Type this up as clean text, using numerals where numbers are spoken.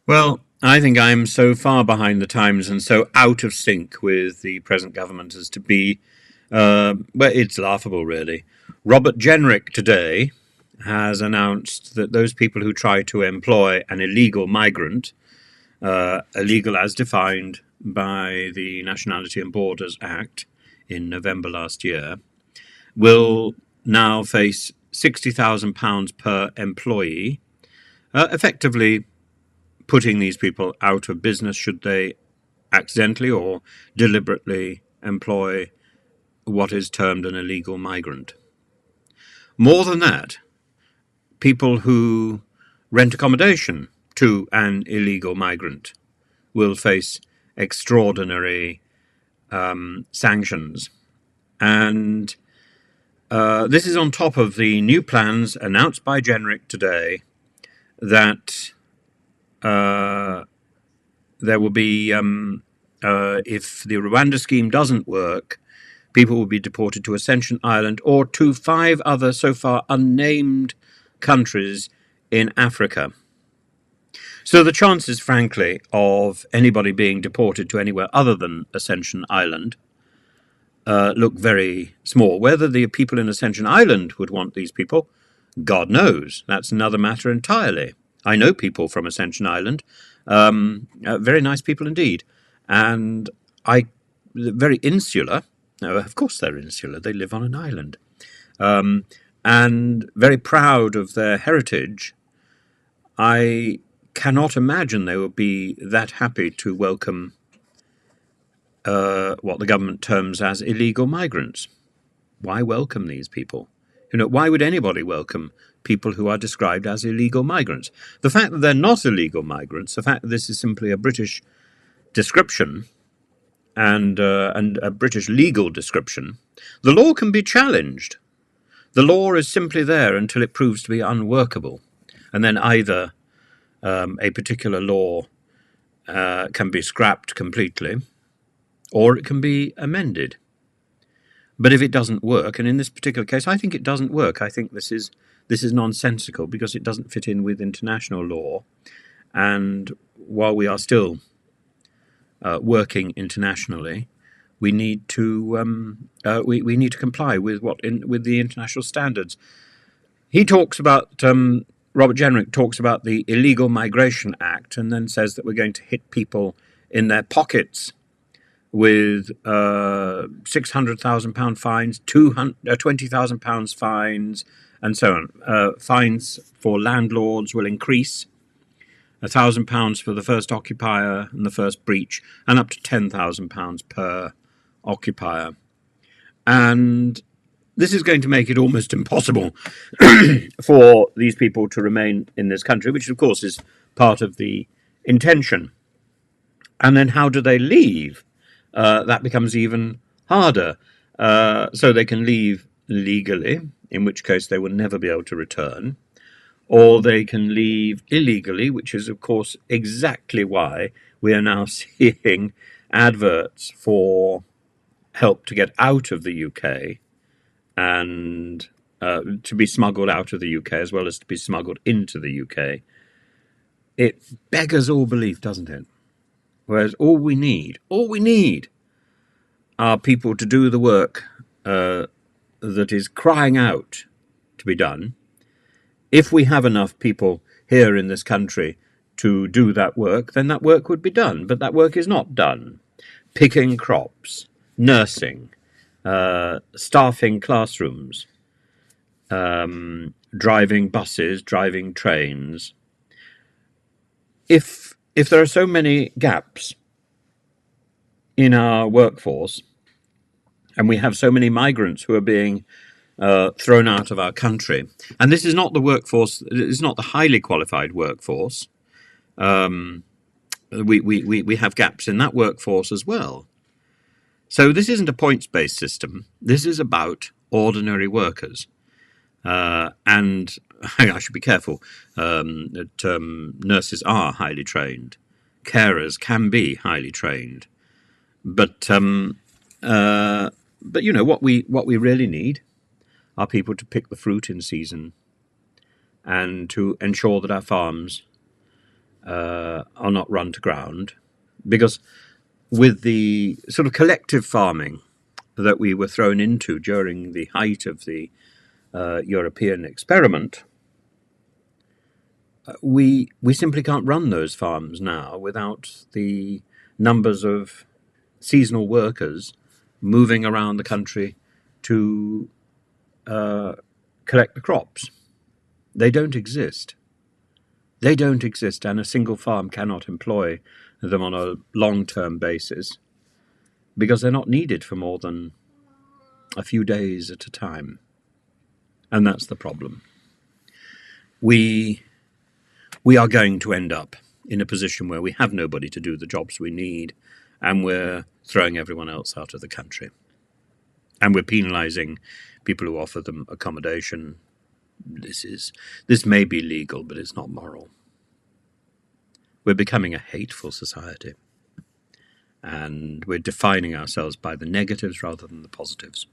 Well, I think I'm so far behind the times and so out of sync with the present government as to be, well, it's laughable, really. Robert Jenrick today has announced that those people who try to employ an illegal migrant, illegal as defined by the Nationality and Borders Act in November last year, will now face £60,000 per employee, effectively putting these people out of business should they accidentally or deliberately employ what is termed an illegal migrant. More than that, people who rent accommodation to an illegal migrant will face extraordinary sanctions. And this is on top of the new plans announced by Jenrick today that there will be, if the Rwanda scheme doesn't work, people will be deported to Ascension Island or to 5 other so far unnamed countries in Africa. So the chances, frankly, of anybody being deported to anywhere other than Ascension Island look very small. Whether the people in Ascension Island would want these people, God knows. That's another matter entirely. I know people from Ascension Island, very nice people indeed, and very insular. Of course they're insular, they live on an island, and very proud of their heritage. I cannot imagine they would be that happy to welcome what the government terms as illegal migrants. Why welcome these people? Why would anybody welcome people who are described as illegal migrants? The fact that they're not illegal migrants, the fact that this is simply a British description and a British legal description, the law can be challenged. The law is simply there until it proves to be unworkable. And then either a particular law can be scrapped completely, or it can be amended. But if it doesn't work, and in this particular case, I think it doesn't work. I think this is nonsensical because it doesn't fit in with international law. And while we are still working internationally, we need to we need to comply with with the international standards. He talks about Robert Jenrick talks about the Illegal Migration Act, and then says that we're going to hit people in their pockets with £600,000 fines, £20,000 fines, and so on. Fines for landlords will increase, £1,000 for the first occupier and the first breach, and up to £10,000 per occupier. And this is going to make it almost impossible for these people to remain in this country, which of course is part of the intention. And then how do they leave? That becomes even harder. So they can leave legally, in which case they will never be able to return, or they can leave illegally, which is, of course, exactly why we are now seeing adverts for help to get out of the UK and to be smuggled out of the UK as well as to be smuggled into the UK. It beggars all belief, doesn't it? Whereas all we need are people to do the work that is crying out to be done. If we have enough people here in this country to do that work, then that work would be done. But that work is not done. Picking crops, nursing, staffing classrooms, driving buses, driving trains. If there are so many gaps in our workforce, and we have so many migrants who are being thrown out of our country, and this is not the workforce, it's not the highly qualified workforce. We have gaps in that workforce as well. So this isn't a points-based system. This is about ordinary workers. And I should be careful that nurses are highly trained. Carers can be highly trained. But what we really need are people to pick the fruit in season and to ensure that our farms are not run to ground, because with the sort of collective farming that we were thrown into during the height of the European experiment, we simply can't run those farms now without the numbers of seasonal workers moving around the country to collect the crops. They don't exist. They don't exist, and a single farm cannot employ them on a long-term basis because they're not needed for more than a few days at a time. And that's the problem. We are going to end up in a position where we have nobody to do the jobs we need, and we're throwing everyone else out of the country. And we're penalising people who offer them accommodation. This may be legal, but it's not moral. We're becoming a hateful society, and we're defining ourselves by the negatives rather than the positives.